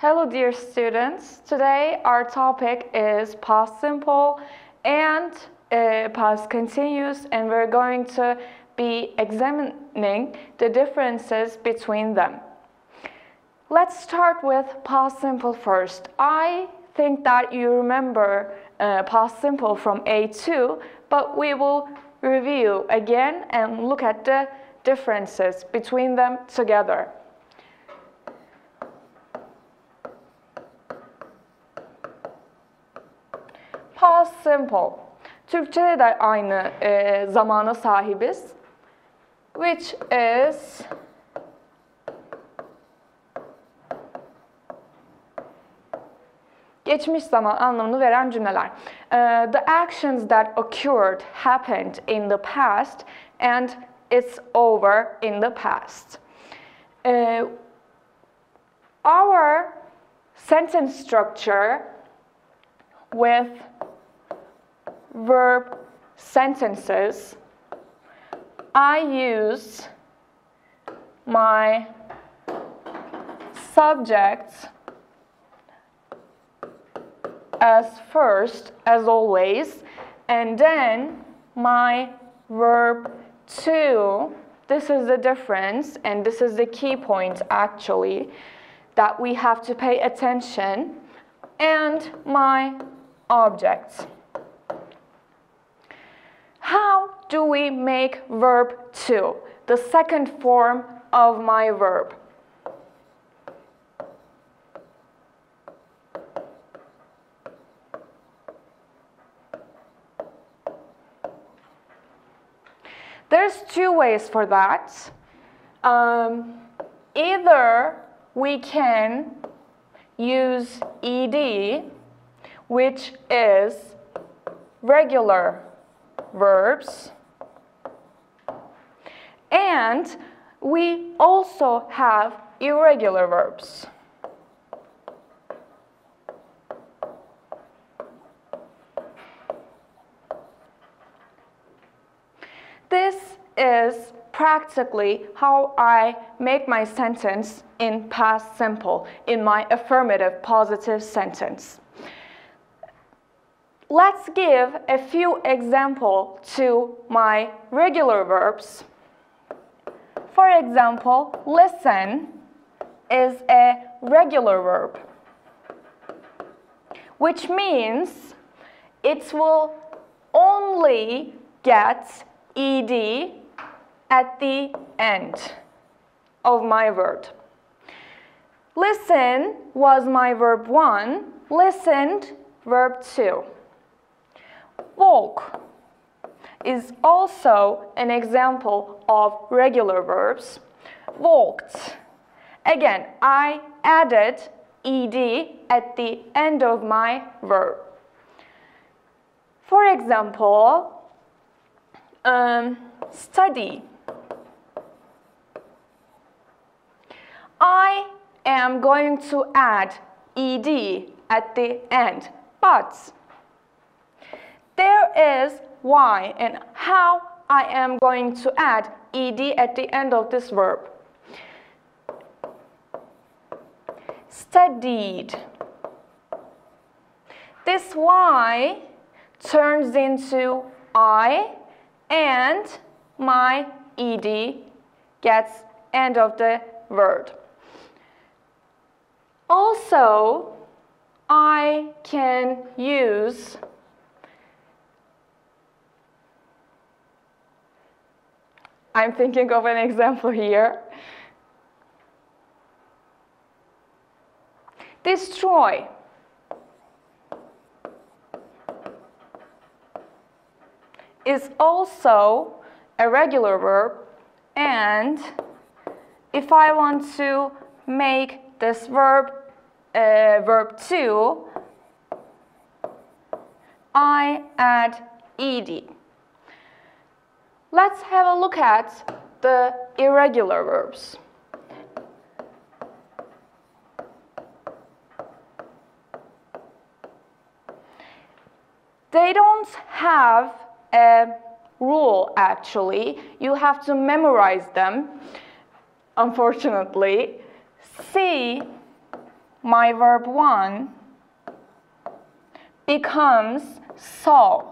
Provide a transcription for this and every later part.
Hello dear students, today our topic is past simple and past continuous, and we're going to be examining the differences between them. Let's start with past simple first. I think that you remember past simple from A2, but we will review again and look at the differences between them together. Past simple. Türkçe'de de aynı zamana sahibiz. Which is geçmiş zaman anlamını veren cümleler. The actions that occurred happened in the past and it's over in the past. Our sentence structure with verb sentences, I use my subject as first, as always, and then my verb to. This is the difference, and this is the key point actually that we have to pay attention, and my objects. How do we make verb to, the second form of my verb? There's two ways for that. Either we can use ed, which is regular verbs, and we also have irregular verbs. This is practically how I make my sentence in past simple, in my affirmative positive sentence. Let's give a few examples to my regular verbs. For example, listen is a regular verb, which means it will only get ed at the end of my verb. Listen was my verb 1, listened verb 2. Walk is also an example of regular verbs. Walked. Again, I added ed at the end of my verb. For example, study. I am going to add ed at the end, but there is why and how I am going to add ed at the end of this verb. Studied. This y turns into I, and my ed gets end of the word. Also, I can use I'm thinking of an example here. Destroy. Is also a regular verb, and if I want to make this verb verb 2, I add ed. Let's have a look at the irregular verbs. They don't have a rule actually. You have to memorize them, unfortunately. See my verb 1 becomes saw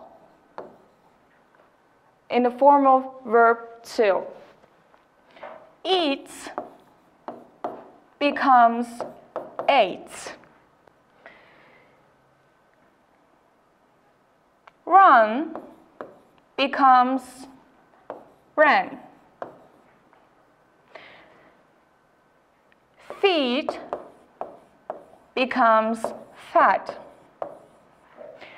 in the form of verb 2. Eat becomes ate. Run becomes ran. Feed becomes fed.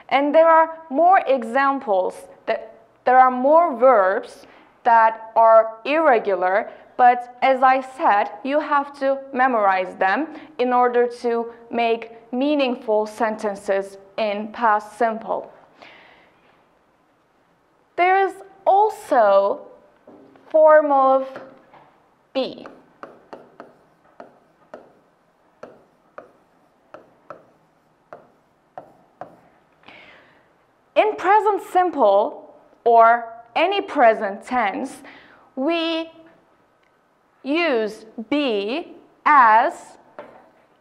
And there are more examples, there are more verbs that are irregular, but as I said, you have to memorize them in order to make meaningful sentences in past simple. There is also form of be. In present simple or any present tense, we use be as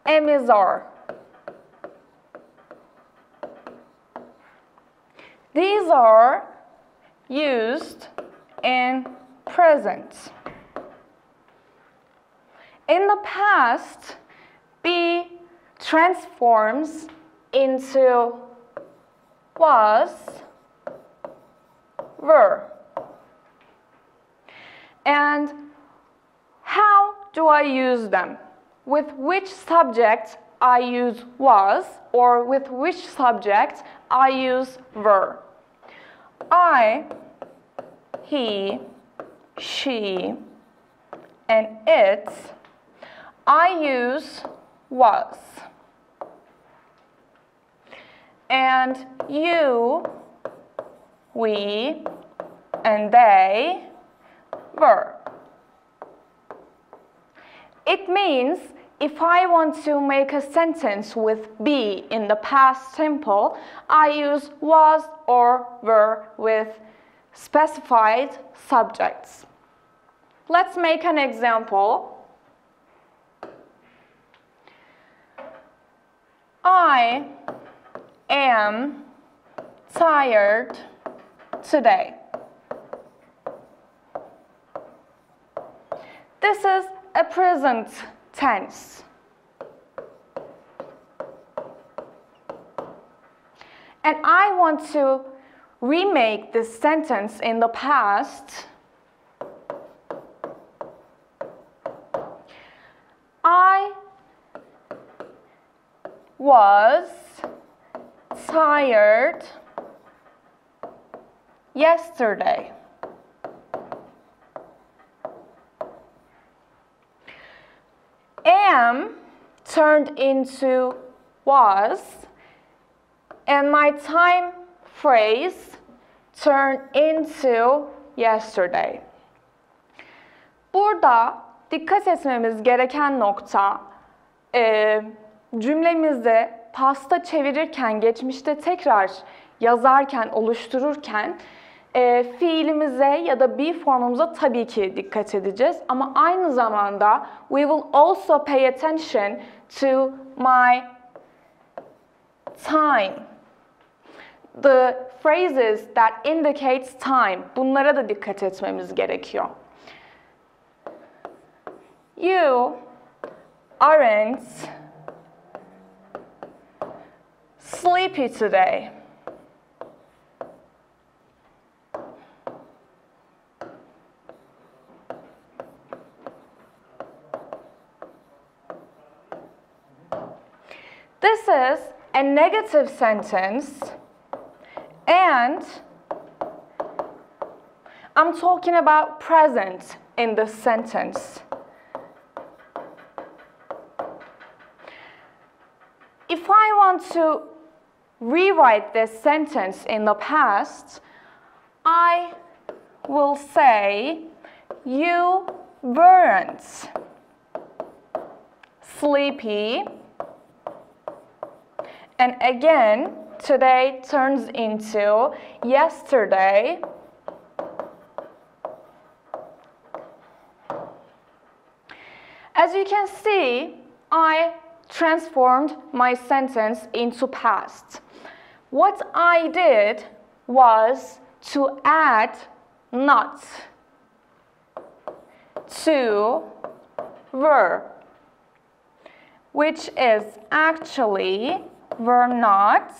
am is are. These are used in present. In the past, be transforms into was, were. And how do I use them? With which subject I use was, or with which subject I use were? I, he, she, and it, I use was. And you, we, and they were. It means if I want to make a sentence with be in the past simple, I use was or were with specified subjects. Let's make an example. I am tired today. This is a present tense. And I want to remake this sentence in the past. I was tired yesterday. Am turned into was, and my time phrase turned into yesterday. Burada dikkat etmemiz gereken nokta, cümlemizi pasta çevirirken, geçmişte tekrar yazarken, oluştururken fiilimize ya da be formumuza tabii ki dikkat edeceğiz. Ama aynı zamanda we will also pay attention to my time. The phrases that indicates time. Bunlara da dikkat etmemiz gerekiyor. You aren't sleepy today. This is a negative sentence, and I'm talking about present in this sentence. If I want to rewrite this sentence in the past, I will say, you weren't sleepy. And again, today turns into yesterday. As you can see, I transformed my sentence into past. What I did was to add not to were, which is actually were not,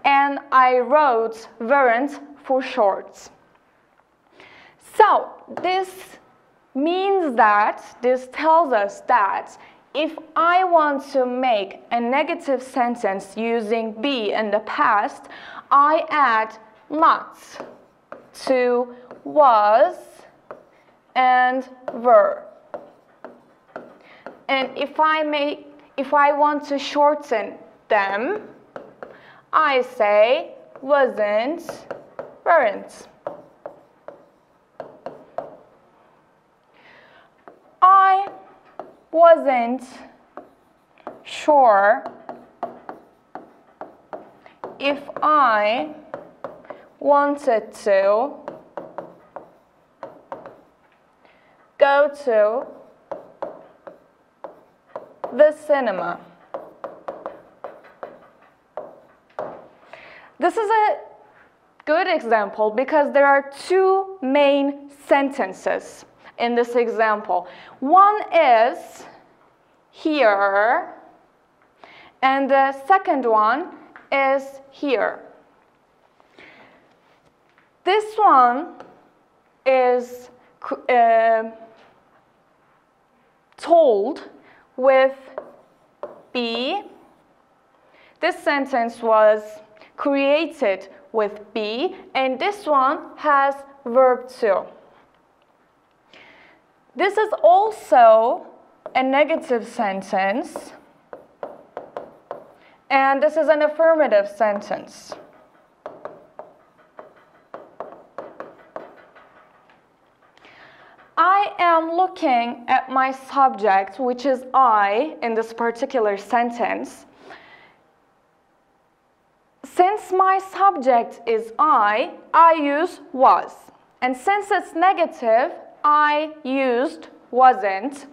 and I wrote weren't for short. So this means that, this tells us that if I want to make a negative sentence using be in the past, I add not to was and were. And if I want to shorten them, I say wasn't, weren't. I wasn't sure if I wanted to go to the cinema. This is a good example because there are two main sentences in this example. One is here, and the second one is here. This one is told with be. This sentence was created with be, and this one has verb to. This is also a negative sentence, and this is an affirmative sentence. I am looking at my subject, which is I, in this particular sentence. Since my subject is I use was. And since it's negative, I used wasn't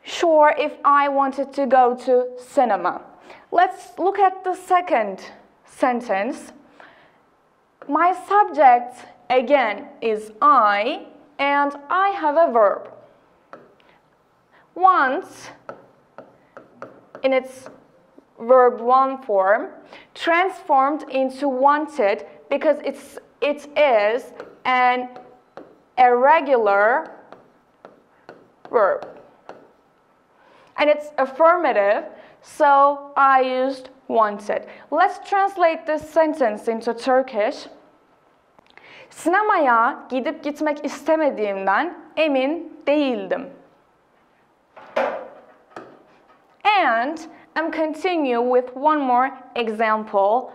sure if I wanted to go to cinema. Let's look at the second sentence. My subject, again, is I, and I have a verb. Want, in its verb 1 form, transformed into wanted because it is an irregular verb. And it's affirmative, so I used wanted. Let's translate this sentence into Turkish. Sinemaya gidip gitmek istemediğimden emin değildim. And I'm continue with one more example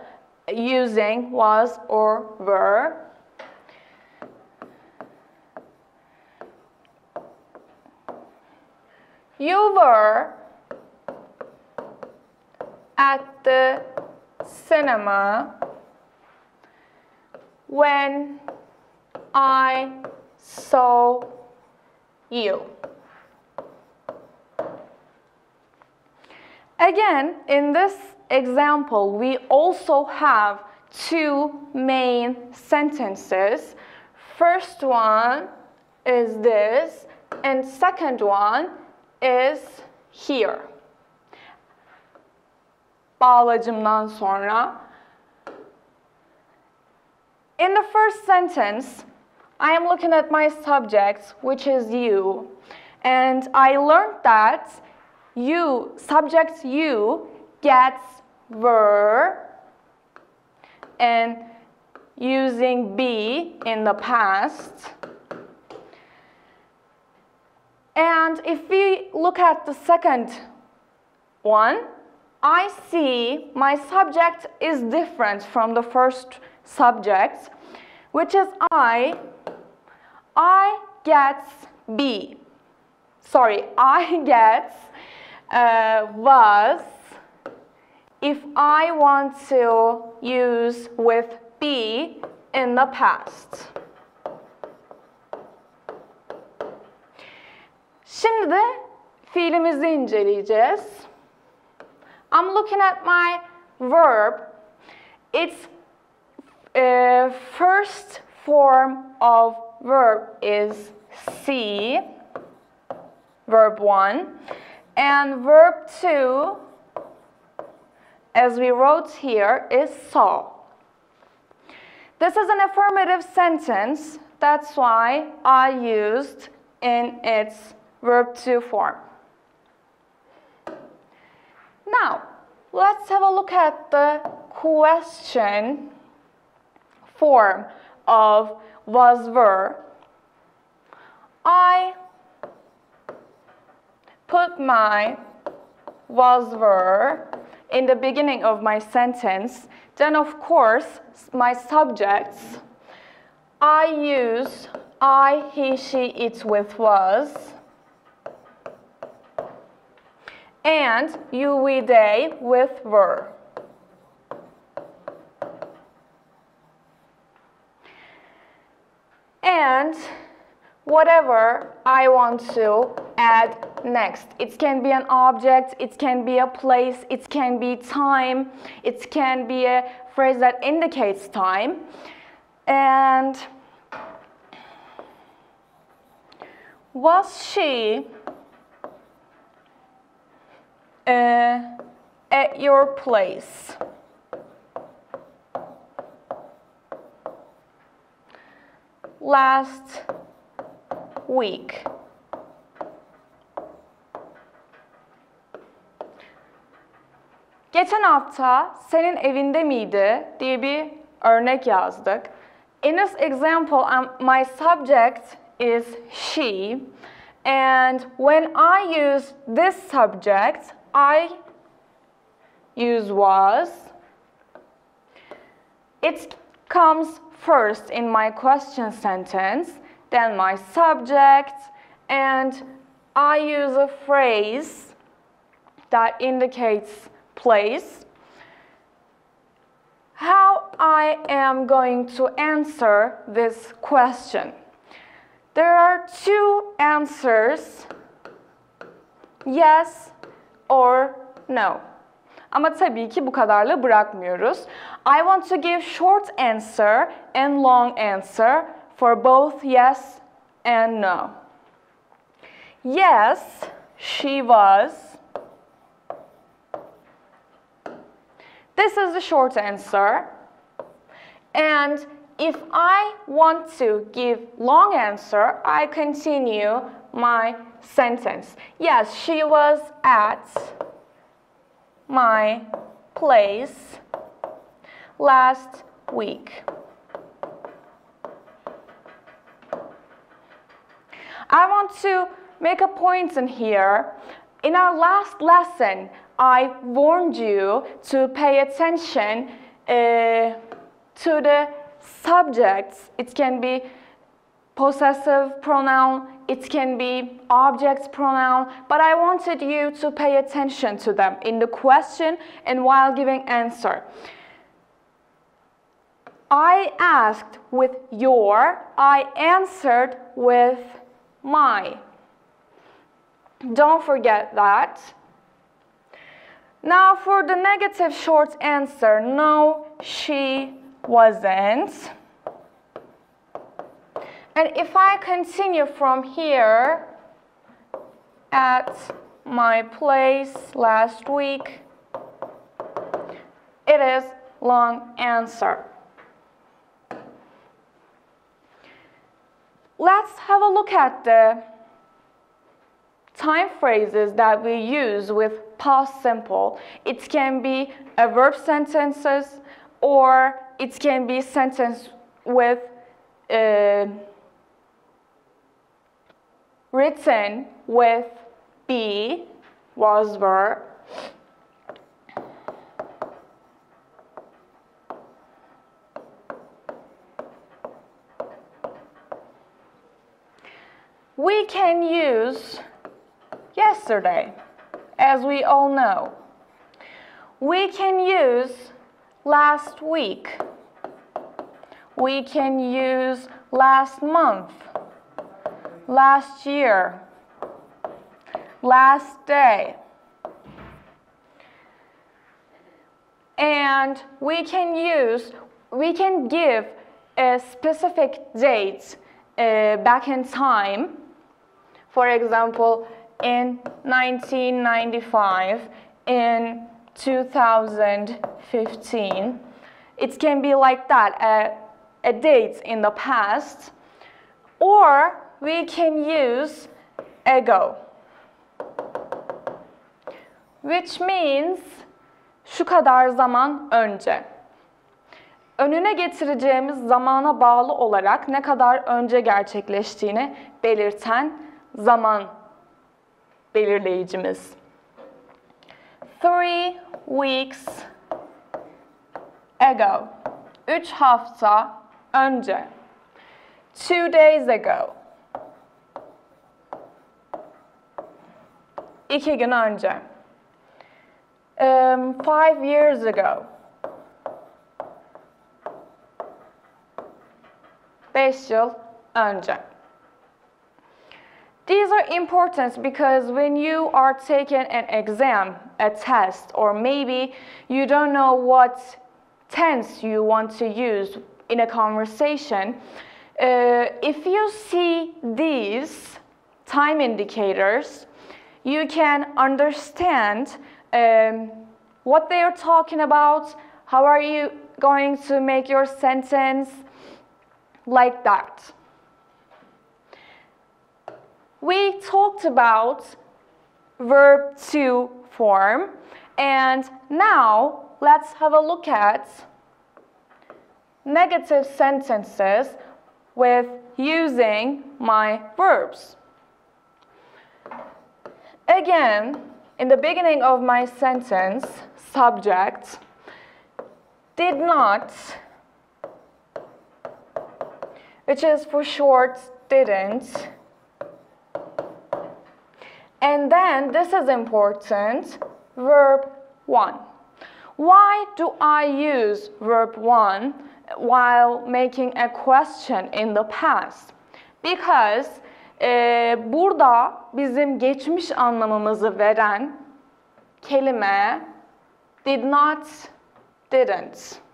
using was or were. You were at the cinema when I saw you. Again, in this example, we also have two main sentences. First one is this, and second one is here. Bağlacımdan sonra. In the first sentence, I am looking at my subject, which is you, and I learned that you, subject you, gets were, and using be in the past. And if we look at the second one, I see my subject is different from the first subject, which is I gets be. Sorry, I gets was if I want to use with be in the past. Şimdi de fiilimizi inceleyeceğiz. I'm looking at my verb. Its first form of verb is see, verb 1, and verb 2, as we wrote here, is saw. This is an affirmative sentence, that's why I used in its verb 2 form. Now, let's have a look at the question form of was were. I put my was were in the beginning of my sentence. Then, of course, my subjects. I use I, he, she, it with was. And you, we, they with were. And whatever I want to add next. It can be an object, it can be a place, it can be time, it can be a phrase that indicates time. And was she at your place? Last week. Geçen hafta senin evinde miydi diye bir örnek yazdık. In this example, my subject is she, and when I use this subject, I use was. It comes first in my question sentence, then my subject, and I use a phrase that indicates place. How I am going to answer this question? There are two answers, yes or no. Ama tabii ki bu kadarla bırakmıyoruz. I want to give short answer and long answer for both yes and no. Yes, she was. This is the short answer. And if I want to give long answer, I continue my sentence. Yes, she was at my place last week. I want to make a point in here. In our last lesson, I warned you to pay attention to the subjects. It can be possessive pronoun, it can be object pronoun, but I wanted you to pay attention to them in the question and while giving answer. I asked with your, I answered with my. Don't forget that. Now for the negative short answer, no, she wasn't. And if I continue from here, at my place last week, it is long answer. Let's have a look at the time phrases that we use with past simple. It can be a verb sentences, or it can be sentence with written with be, was, were. We can use yesterday, as we all know. We can use last week. We can use last month, last year, last day. And we can give a specific date back in time. For example, in 1995, in 2015. It can be like that, a date in the past. Or we can use ago, which means şu kadar zaman önce. Önüne getireceğimiz zamana bağlı olarak ne kadar önce gerçekleştiğini belirten zaman belirleyicimiz. 3 weeks ago. 3 hafta önce. 2 days ago. 2 gün önce. 5 years ago. 5 yıl önce. These are important because when you are taking an exam, a test, or maybe you don't know what tense you want to use in a conversation, if you see these time indicators, you can understand what they are talking about, how are you going to make your sentence, like that. We talked about verb to form, and now let's have a look at negative sentences with using my verbs. Again, in the beginning of my sentence, subject did not, which is for short didn't. And then, this is important, verb 1. Why do I use verb 1 while making a question in the past? Because burada bizim geçmiş anlamımızı veren kelime did not, didn't.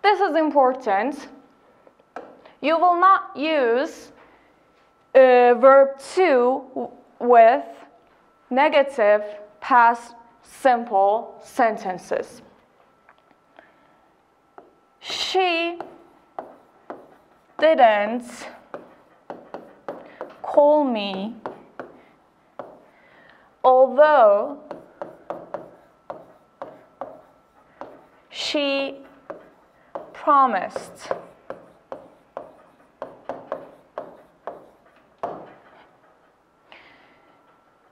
This is important. You will not use verb to with negative past simple sentences. She didn't call me, although she promised.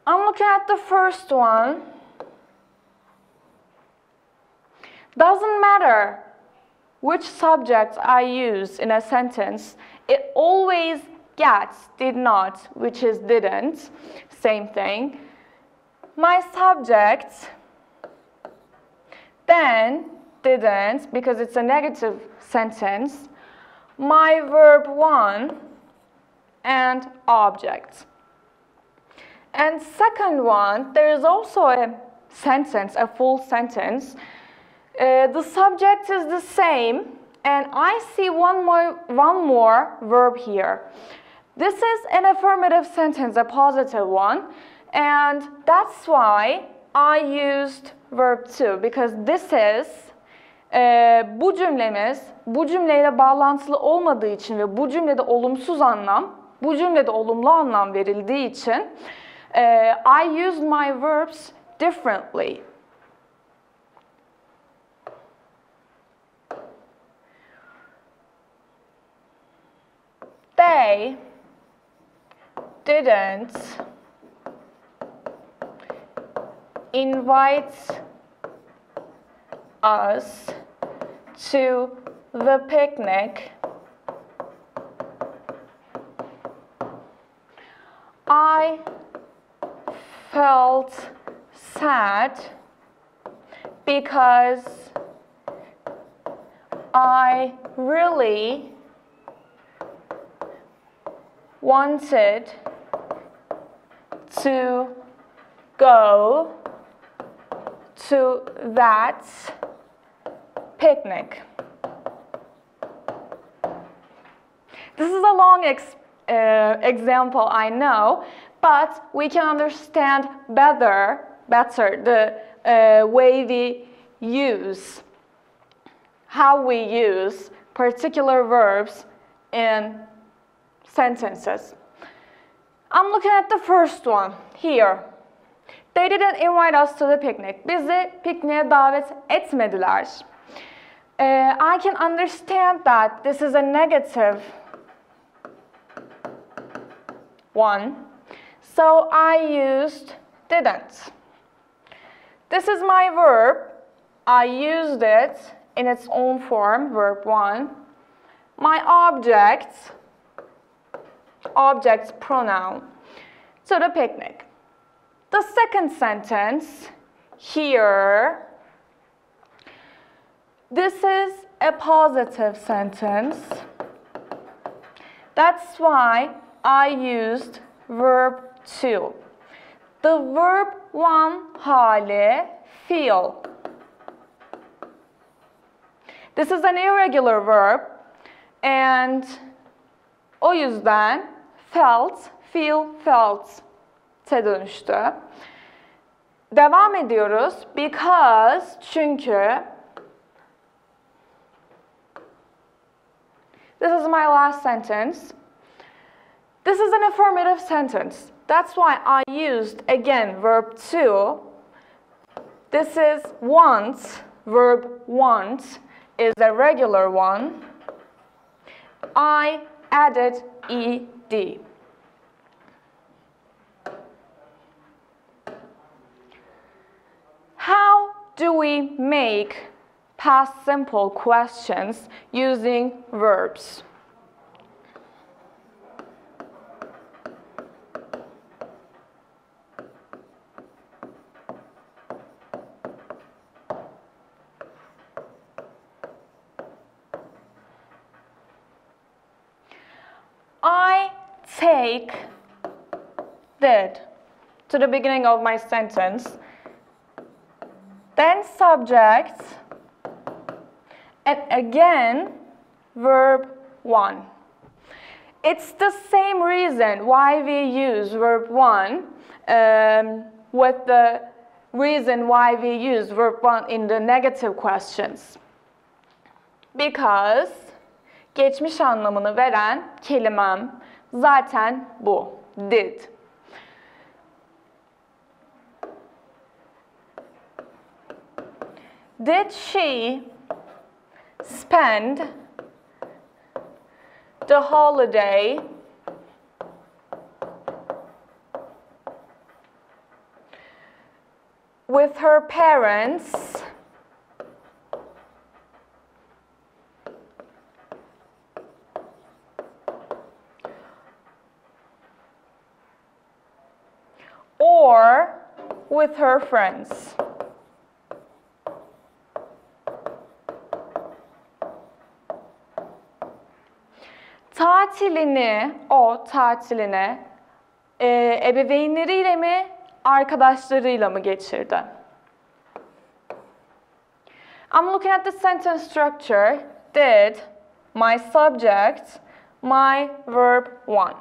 I'm looking at the first one. Doesn't matter which subject I use in a sentence, it always gets did not, which is didn't, same thing. My subject, then didn't, because it's a negative sentence, my verb 1, and object. And second one, there is also a sentence, a full sentence. The subject is the same, and I see one more verb here. This is an affirmative sentence, a positive one, and that's why I used verb to, because this is bu cümlemiz bu cümleyle bağlantılı olmadığı için ve bu cümlede olumsuz anlam, bu cümlede olumlu anlam verildiği için I used my verbs differently. They didn't invite us to the picnic. I felt sad because I really wanted to go to that picnic. This is a long example, I know, but we can understand better the way we use, how we use particular verbs in sentences. I'm looking at the first one here. They didn't invite us to the picnic. Bizi pikniğe davet etmediler. I can understand that this is a negative one. So I used didn't. This is my verb. I used it in its own form, verb 1. My object pronoun, to the picnic. The second sentence here, this is a positive sentence. That's why I used verb 2. The verb 1 hali feel. This is an irregular verb and o yüzden felt, feel, felt te dönüştü. Devam ediyoruz. Because, çünkü. This is my last sentence. This is an affirmative sentence. That's why I used, again, verb 2. This is want, verb want is a regular one. I added ed. How do we make past simple questions using verbs? I take did to the beginning of my sentence, then subject, and again verb 1. It's the same reason why we use verb 1 with the reason why we use verb 1 in the negative questions. Because geçmiş anlamını veren kelimem zaten bu, did. Did she spend the holiday with her parents or with her friends? Tatiline ebeveynleriyle mi, arkadaşlarıyla mı geçirdi? I'm looking at the sentence structure. Did, my subject, my verb 1.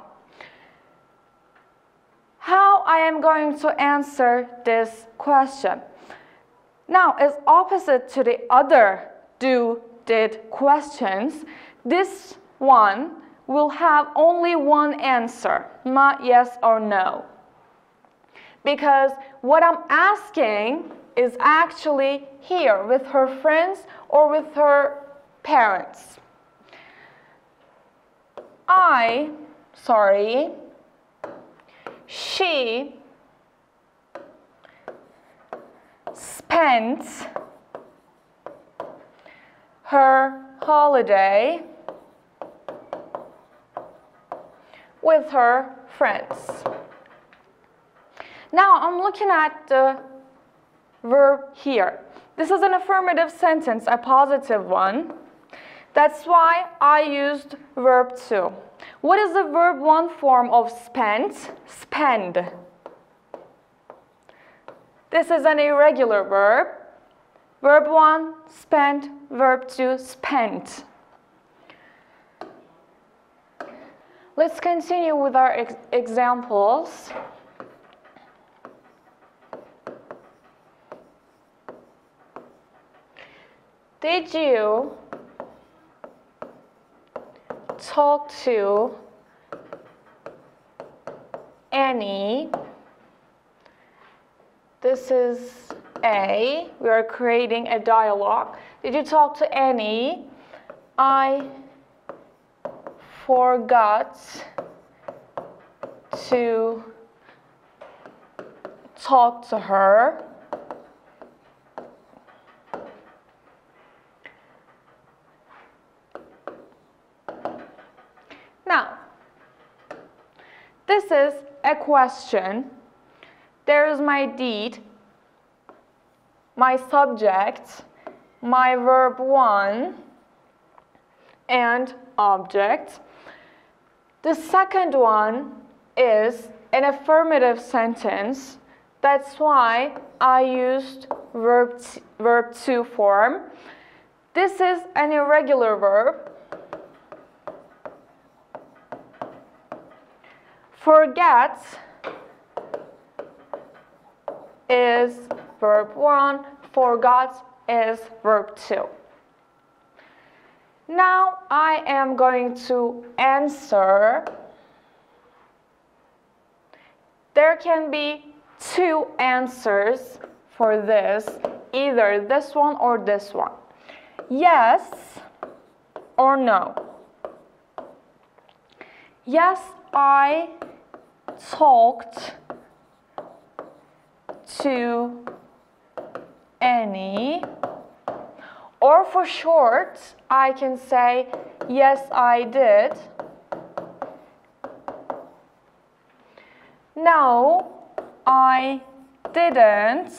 How I am going to answer this question? Now, as opposite to the other do, did questions, this one will have only one answer, not yes or no. Because what I'm asking is actually here with her friends or with her parents. She spent her holiday with her friends. Now I'm looking at the verb here. This is an affirmative sentence, a positive one. That's why I used verb to. What is the verb 1 form of spend? Spend. This is an irregular verb. Verb 1, spend. Verb 2, spent. Let's continue with our examples. Did you talk to any? This is A. We are creating a dialogue. Did you talk to any? I forgot to talk to her. Now, this is a question. There is my deed, my subject, my verb 1, and object. The second one is an affirmative sentence. That's why I used verb 2 form. This is an irregular verb. Forget is verb 1, forgot is verb 2. Now I am going to answer. There can be two answers for this, either this one or this one. Yes or no. Yes, I talked to any. Or for short, I can say, yes, I did. No, I didn't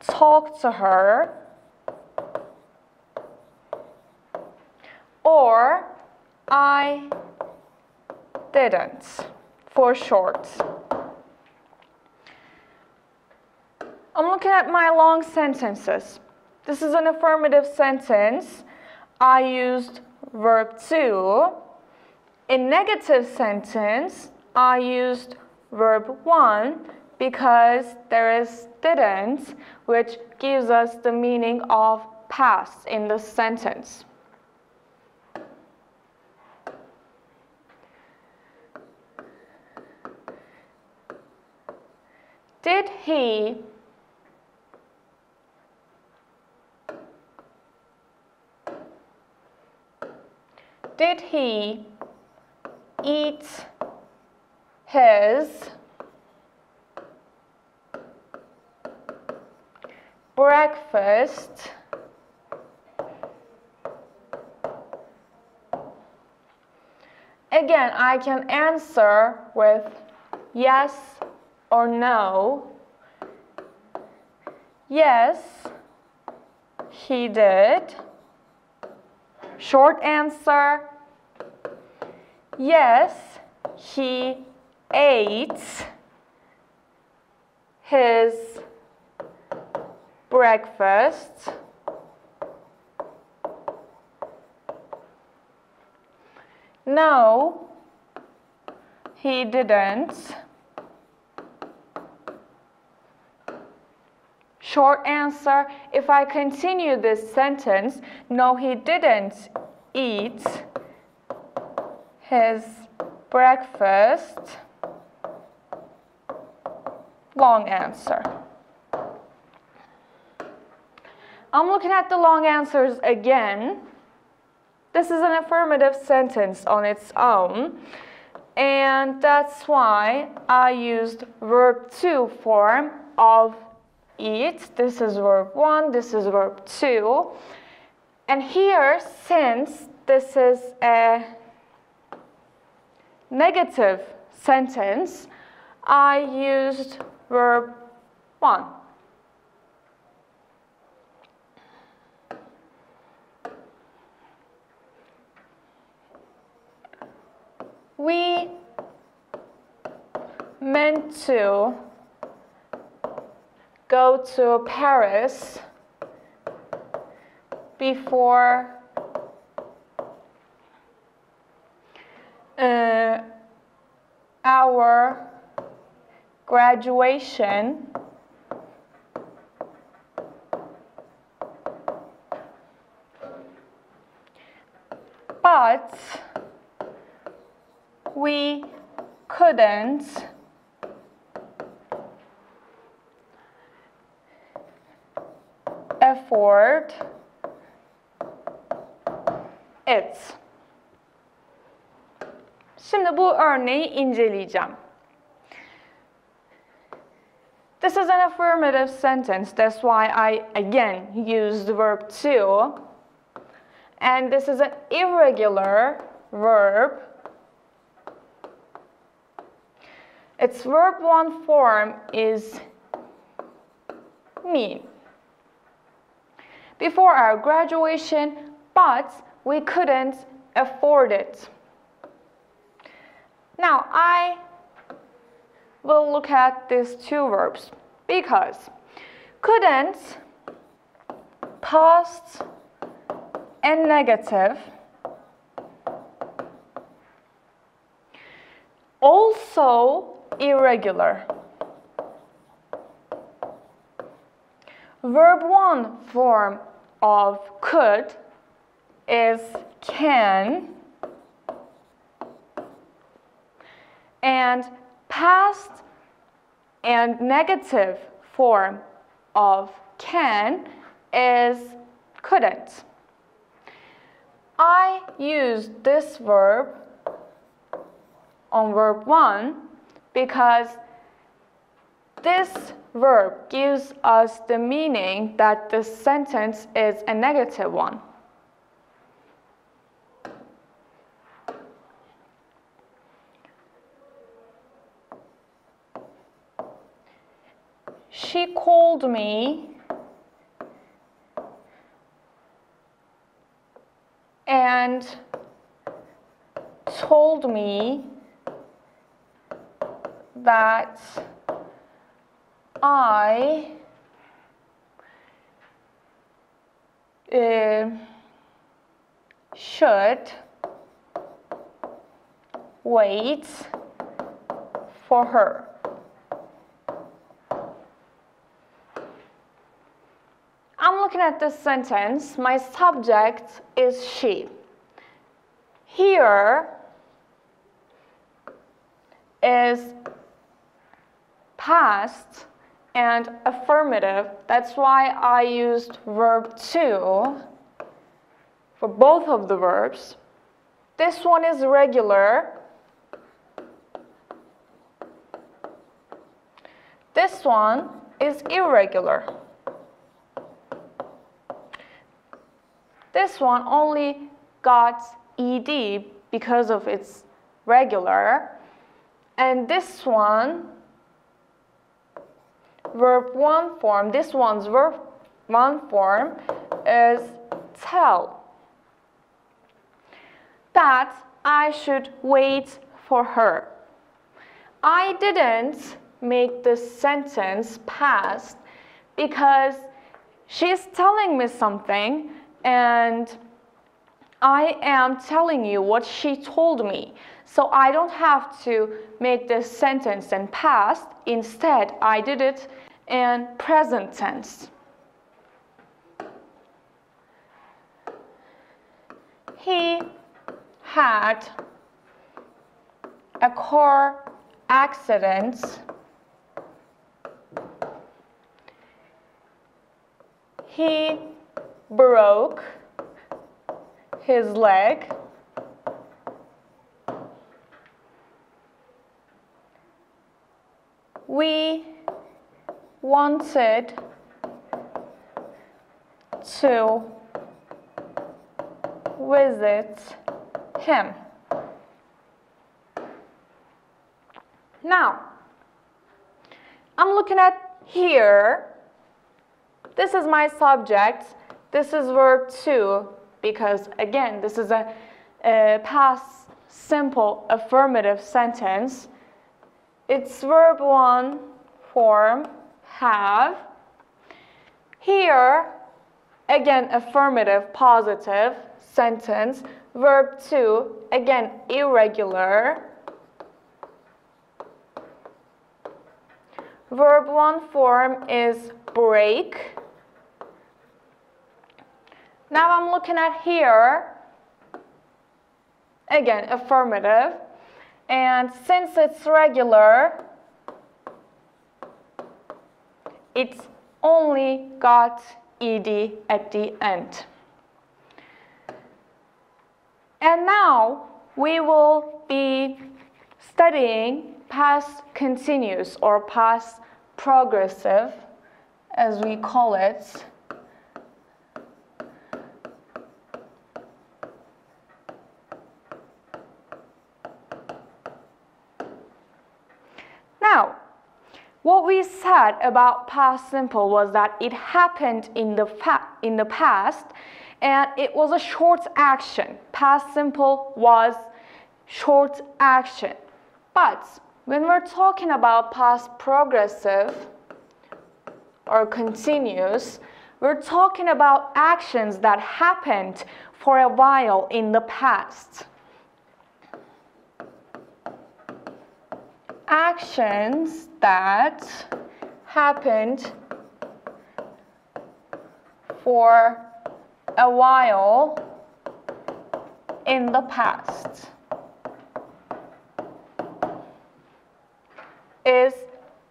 talk to her. Or I didn't, for short. I'm looking at my long sentences. This is an affirmative sentence. I used verb 2. In negative sentence, I used verb 1 because there is didn't, which gives us the meaning of past in the sentence. Did he eat his breakfast again? I can answer with yes or no. Yes, he did. Short answer, yes, he ate his breakfast. No, he didn't. Short answer, if I continue this sentence, no, he didn't eat his breakfast. Long answer. I'm looking at the long answers again. This is an affirmative sentence on its own, and that's why I used verb 2 form of eat. This is verb 1, this is verb 2. And here, since this is a negative sentence, I used verb 1. We meant to go to Paris before our graduation, but we couldn't afford it. Şimdi bu örneği inceleyeceğim. This is an affirmative sentence. That's why I again used the verb to. And this is an irregular verb. Its verb 1 form is me. Before our graduation, but we couldn't afford it. Now, I will look at these two verbs because couldn't, past and negative, also irregular. Verb 1 form of could is can, and past and negative form of can is couldn't. I used this verb on verb 1 because this verb gives us the meaning that the sentence is a negative one. She called me and told me that I should wait for her. I'm looking at this sentence. My subject is she. Here is past and affirmative. That's why I used verb to for both of the verbs. This one is regular. This one is irregular. This one only got ed because of its regular. And this one, verb 1 form, this one's verb 1 form is tell. That I should wait for her. I didn't make this sentence past because she's telling me something and I am telling you what she told me. So I don't have to make this sentence in past. Instead, I did it in present tense. He had a car accident. He broke his leg. We wanted to visit him. Now, I'm looking at here. This is my subject. This is verb 2 because, again, this is a past simple affirmative sentence. It's verb 1 form, have. Here, again, affirmative, positive sentence. Verb 2, again, irregular. Verb 1 form is break. Now I'm looking at here. Again, affirmative. And since it's regular, it's only got ed at the end. And now we will be studying past continuous or past progressive, as we call it. Now, what we said about past simple was that it happened in the past and it was a short action. Past simple was short action. But when we're talking about past progressive or continuous, we're talking about actions that happened for a while in the past. Actions that happened for a while in the past is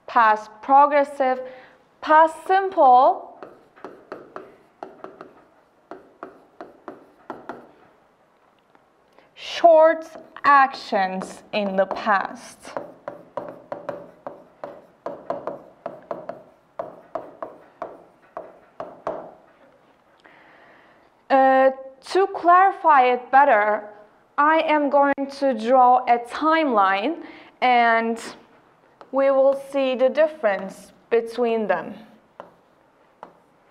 past progressive. Past simple short actions in the past. To clarify it better, I am going to draw a timeline and we will see the difference between them.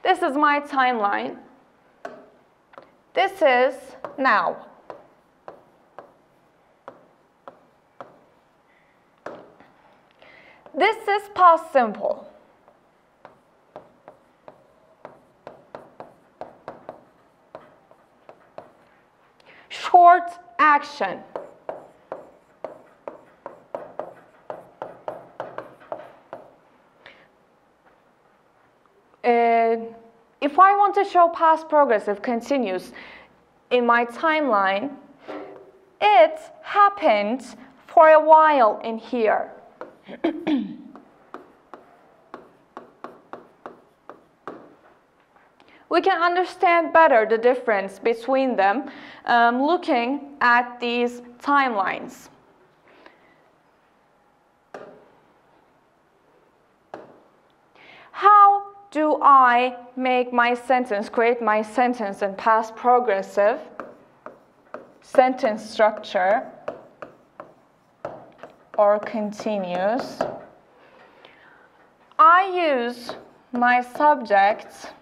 This is my timeline. This is now. This is past simple. Short action. If I want to show past progressive continuous in my timeline, it happened for a while in here. We can understand better the difference between them looking at these timelines. How do I make my sentence, create my sentence in past progressive sentence structure or continuous? I use my subject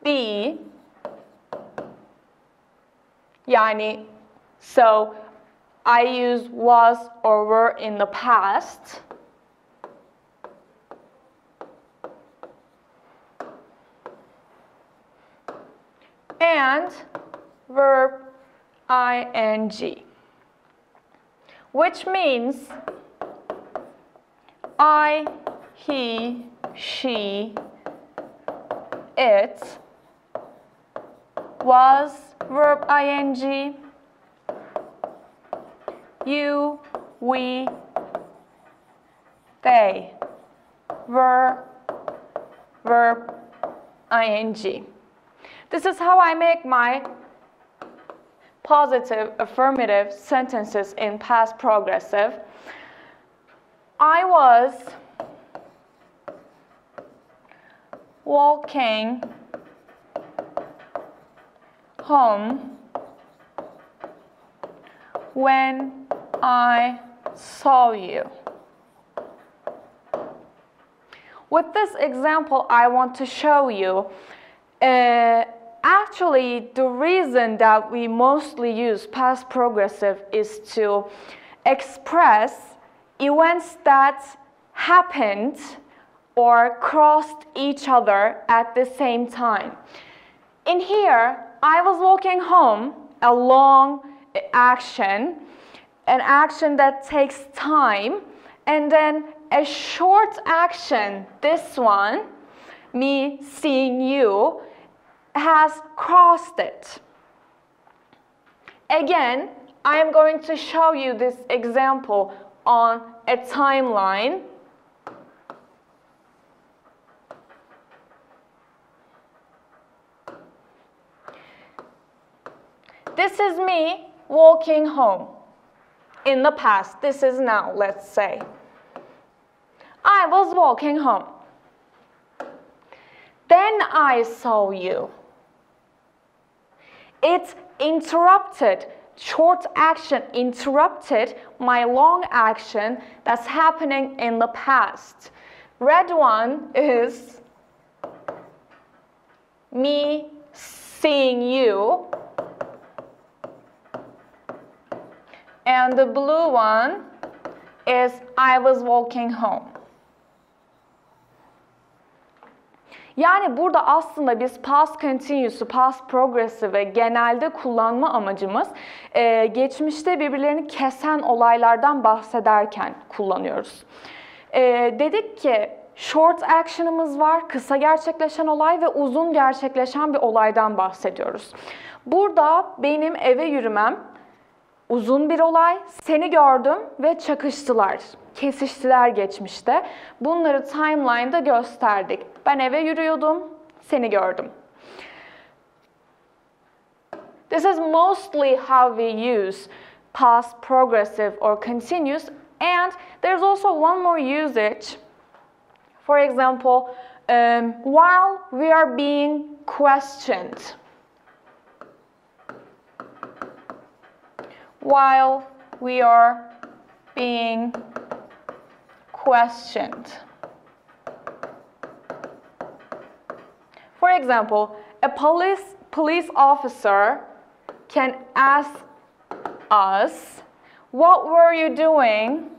be, yani, so I use was or were in the past. And verb ing, which means I, he, she, it was verb ing, you, we, they were verb ing. This is how I make my positive affirmative sentences in past progressive. I was walking home when I saw you. with this example, I want to show you actually the reason that we mostly use past progressive is to express events that happened or crossed each other at the same time. In here, I was walking home, a long action, an action that takes time, and then a short action, this one, me seeing you, has crossed it. Again, I am going to show you this example on a timeline. This is me walking home. In the past, this is now, let's say. I was walking home. Then I saw you. It interrupted, short action interrupted my long action that's happening in the past. Red one is me seeing you. And the blue one is I was walking home. Yani burada aslında biz past continuous'u, past progressive'ı genelde kullanma amacımız geçmişte birbirlerini kesen olaylardan bahsederken kullanıyoruz. Dedik ki short action'ımız var, kısa gerçekleşen olay ve uzun gerçekleşen bir olaydan bahsediyoruz. Burada benim eve yürümem uzun bir olay, seni gördüm ve çakıştılar, kesiştiler geçmişte. Bunları timeline'da gösterdik. Ben eve yürüyordum, seni gördüm. This is mostly how we use past progressive or continuous, and there's also one more usage. For example, while we are being questioned. While we are being questioned. For example, a police officer can ask us, "What were you doing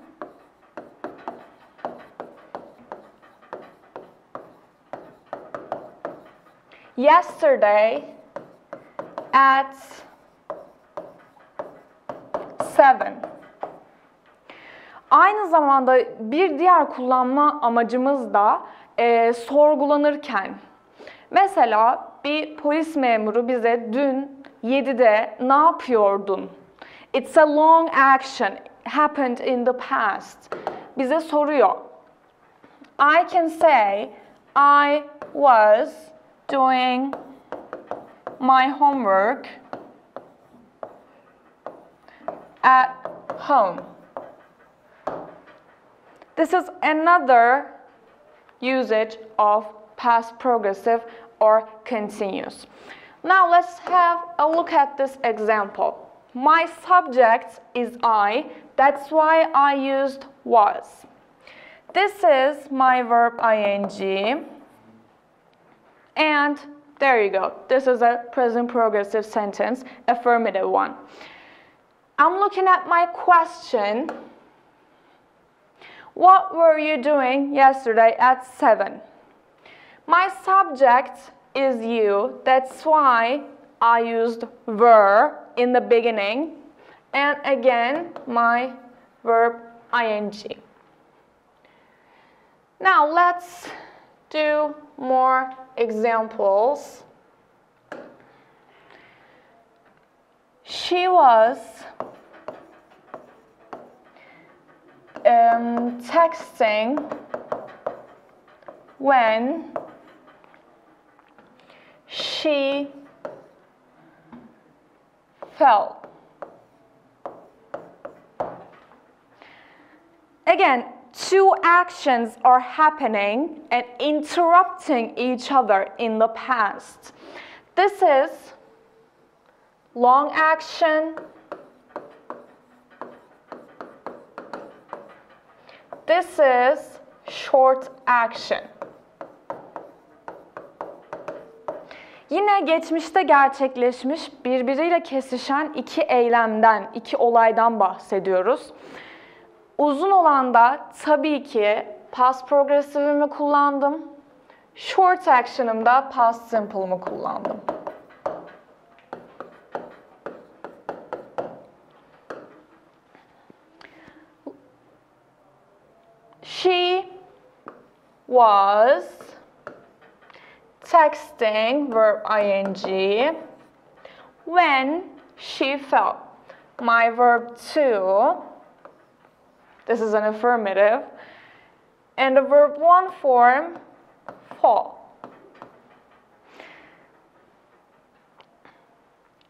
yesterday at 7. Aynı zamanda bir diğer kullanma amacımız da sorgulanırken. Mesela bir polis memuru bize dün 7'de ne yapıyordun? It's a long action, happened in the past. Bize soruyor. I can say, I was doing my homework at home. This is another usage of past progressive or continuous. Now let's have a look at this example. My subject is I, that's why I used was. This is my verb ing, and there you go. This is a present progressive sentence, affirmative one. I'm looking at my question. What were you doing yesterday at 7? My subject is you. That's why I used were in the beginning. And again, my verb ing. Now let's do more examples. She was texting when she fell. Again, two actions are happening and interrupting each other in the past. This is long action. This is short action. Yine geçmişte gerçekleşmiş, birbiriyle kesişen iki eylemden, iki olaydan bahsediyoruz. Uzun olanda tabii ki past progressive'imi kullandım. Short action'ımda past simple'ımı kullandım. She was texting, verb ing, when she fell. My verb to, this is an affirmative, and the verb one form, fall.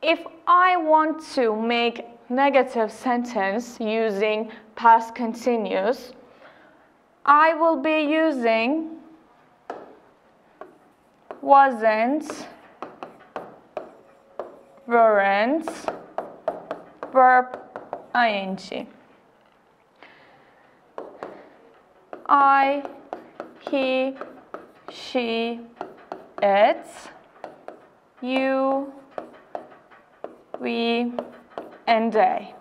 If I want to make negative sentence using past continuous, I will be using wasn't, weren't, verb ing. I, he, she, it, you, we, and they.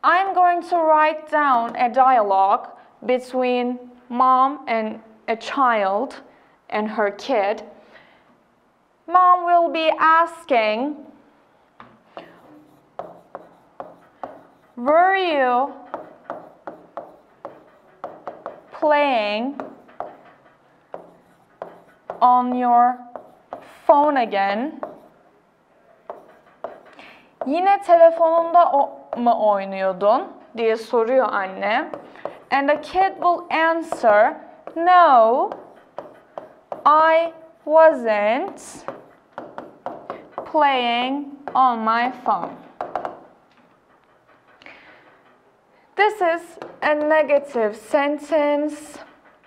I'm going to write down a dialogue between mom and a child and her kid. Mom will be asking, were you playing on your phone again? Yine telefonunda mı oynuyordun diye soruyor anne. And the kid will answer, no, I wasn't playing on my phone. This is a negative sentence.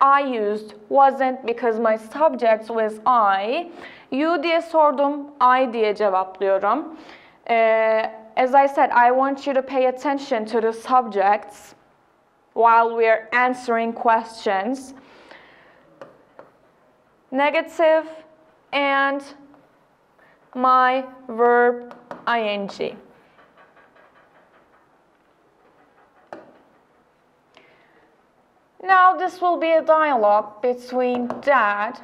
I used wasn't because my subject was I. You diye sordum, I diye cevaplıyorum. As I said, I want you to pay attention to the subjects while we're answering questions. Negative and my verb ing. Now this will be a dialogue between dad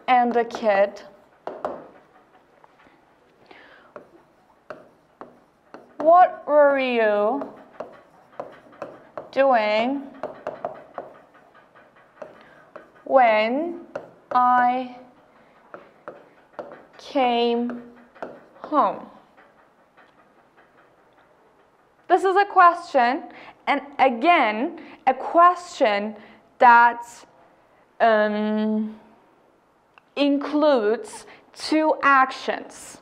and the kid. What were you doing when I came home? This is a question, and again, a question that includes two actions.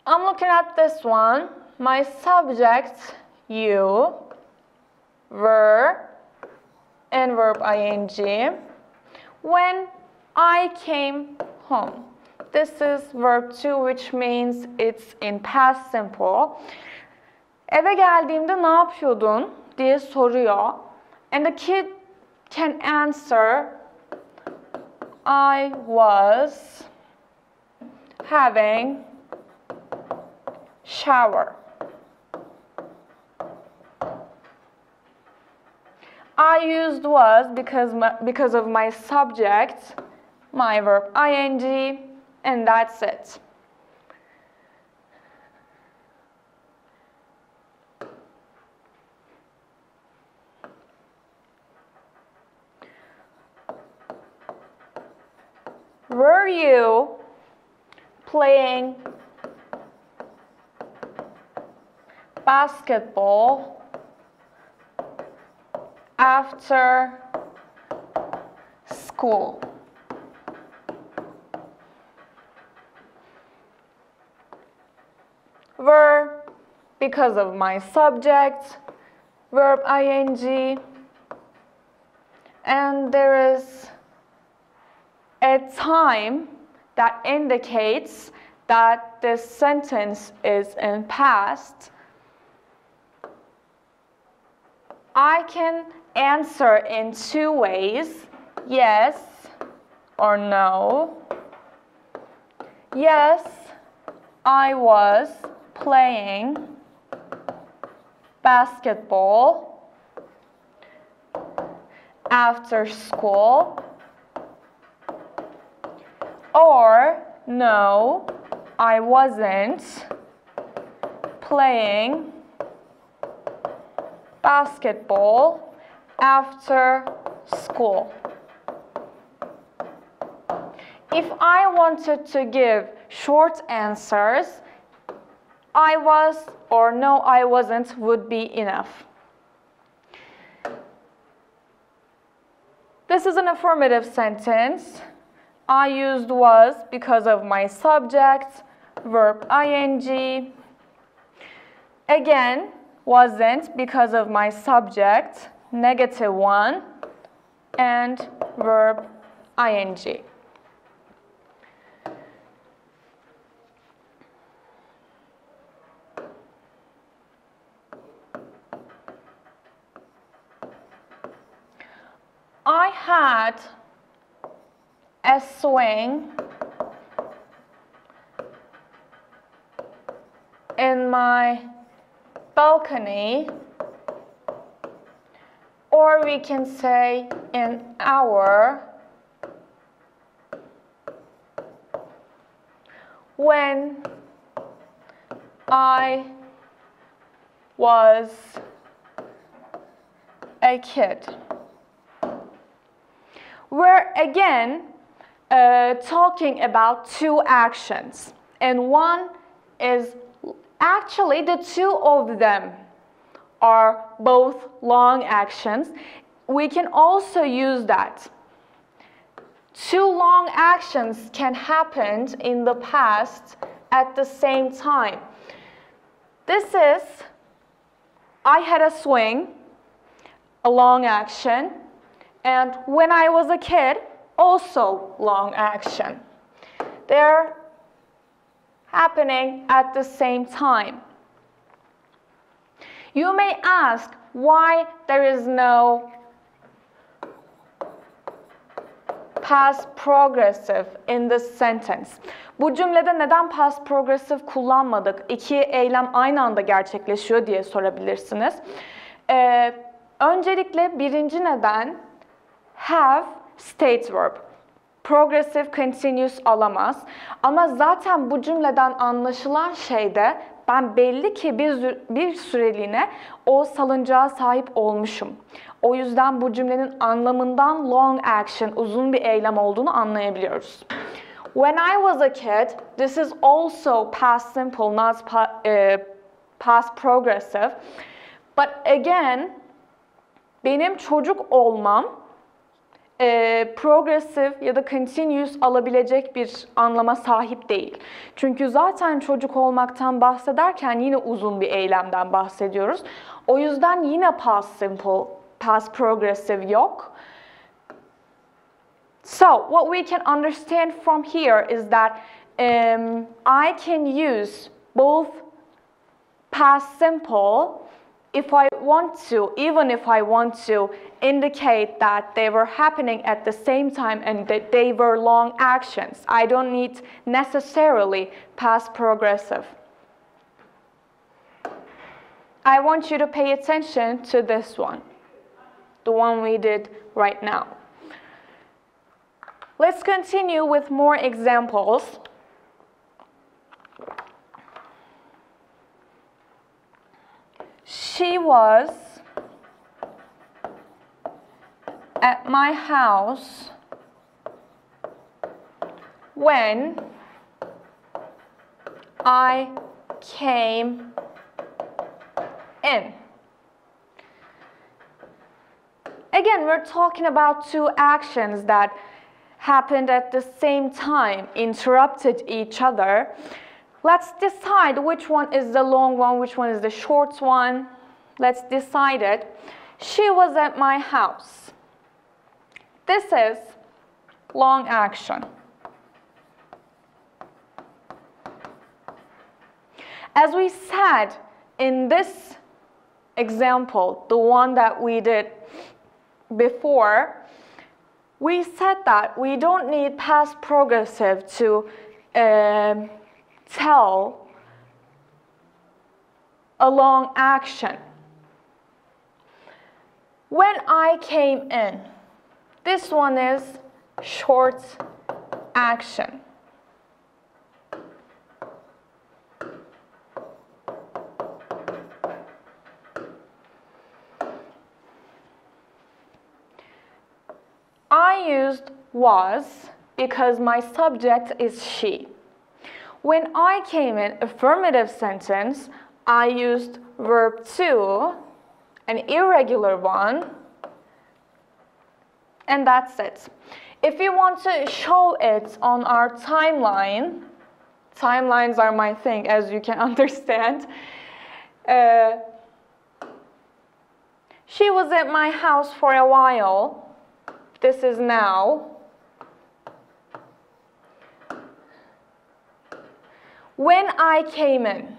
I'm looking at this one. My subject, you, were, and verb ing. When I came home. This is verb to, which means it's in past simple. Eve geldiğimde ne yapıyordun diye soruyor. And the kid can answer, I was having shower. I used was because of my subject, my verb ing, and that's it. Were you playing basketball after school? Were, because of my subject, verb ing, and there is a time that indicates that this sentence is in past, I can answer in two ways, yes or no. Yes, I was playing basketball after school. Or, no, I wasn't playing basketball after school. If I wanted to give short answers, I was or no, I wasn't would be enough. This is an affirmative sentence. I used was because of my subject, verb ing. Again, wasn't because of my subject, -1, and verb ing. I had a swing in my balcony, or we can say in our, when I was a kid. We're again talking about two actions, and one is actually the two of them are both long actions. We can also use that. Two long actions can happen in the past at the same time. This is, I had a swing, a long action, and when I was a kid, also long action. They're happening at the same time. You may ask why there is no past progressive in this sentence. Bu cümlede neden past progressive kullanmadık? İki eylem aynı anda gerçekleşiyor diye sorabilirsiniz. Öncelikle birinci neden have state verb. Progressive continuous alamaz. Ama zaten bu cümleden anlaşılan şey de ben belli ki bir süreliğine o salıncağa sahip olmuşum. O yüzden bu cümlenin anlamından long action, uzun bir eylem olduğunu anlayabiliyoruz. When I was a kid, this is also past simple, not past progressive. But again, benim çocuk olmam progressive ya da continuous alabilecek bir anlama sahip değil. Çünkü zaten çocuk olmaktan bahsederken yine uzun bir eylemden bahsediyoruz. O yüzden yine past simple, past progressive yok. So, what we can understand from here is that I can use both past simple if I want to, even if I want to indicate that they were happening at the same time and that they were long actions. I don't need necessarily past progressive. I want you to pay attention to this one, the one we did right now. Let's continue with more examples. She was at my house when I came in. Again, we're talking about two actions that happened at the same time, interrupted each other. Let's decide which one is the long one, which one is the short one. Let's decide it. She was at my house. This is long action. As we said in this example, the one that we did before, we said that we don't need past progressive to tell a long action. When I came in, this one is short action. I used was because my subject is she. When I came in, affirmative sentence, I used verb to, an irregular one, and that's it. If you want to show it on our timeline, timelines are my thing, as you can understand. She was at my house for a while. This is now. When I came in.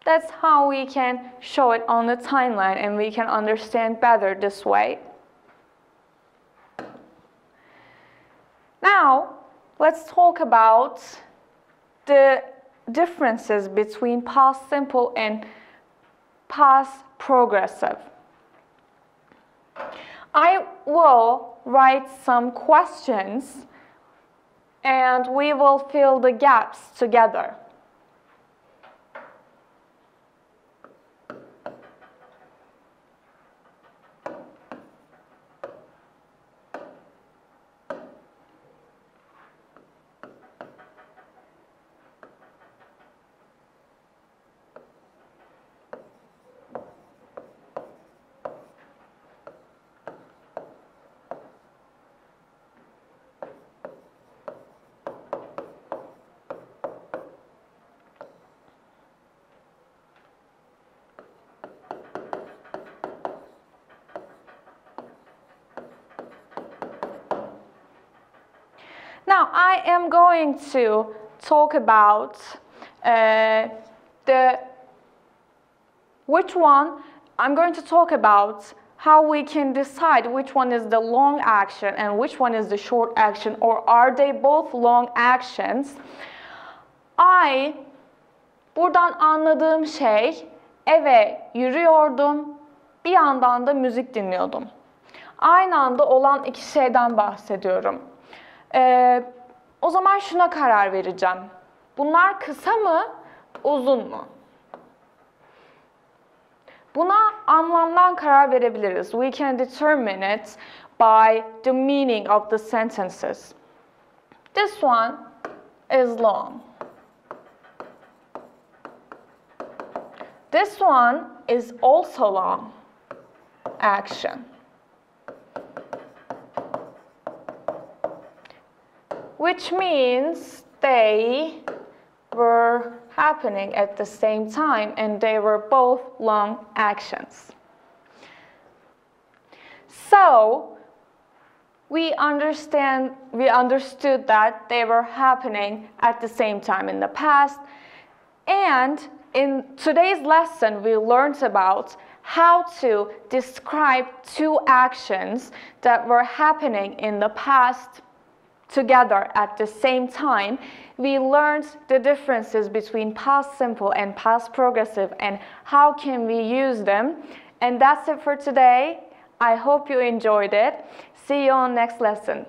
That's how we can show it on the timeline, and we can understand better this way. Now, let's talk about the differences between past simple and past progressive. I will write some questions and we will fill the gaps together. Now, I am going to talk about I'm going to talk about how we can decide which one is the long action and which one is the short action, or are they both long actions? Buradan anladığım şey, eve yürüyordum, bir yandan da müzik dinliyordum. Aynı anda olan iki şeyden bahsediyorum. O zaman şuna karar vereceğim. Bunlar kısa mı, uzun mu? Buna anlamdan karar verebiliriz. We can determine it by the meaning of the sentences. This one is long. This one is also long action. Which means they were happening at the same time and they were both long actions. So, we understood that they were happening at the same time in the past, and in today's lesson we learned about how to describe two actions that were happening in the past together at the same time. We learned the differences between past simple and past progressive and how can we use them. And that's it for today. I hope you enjoyed it. See you on next lesson.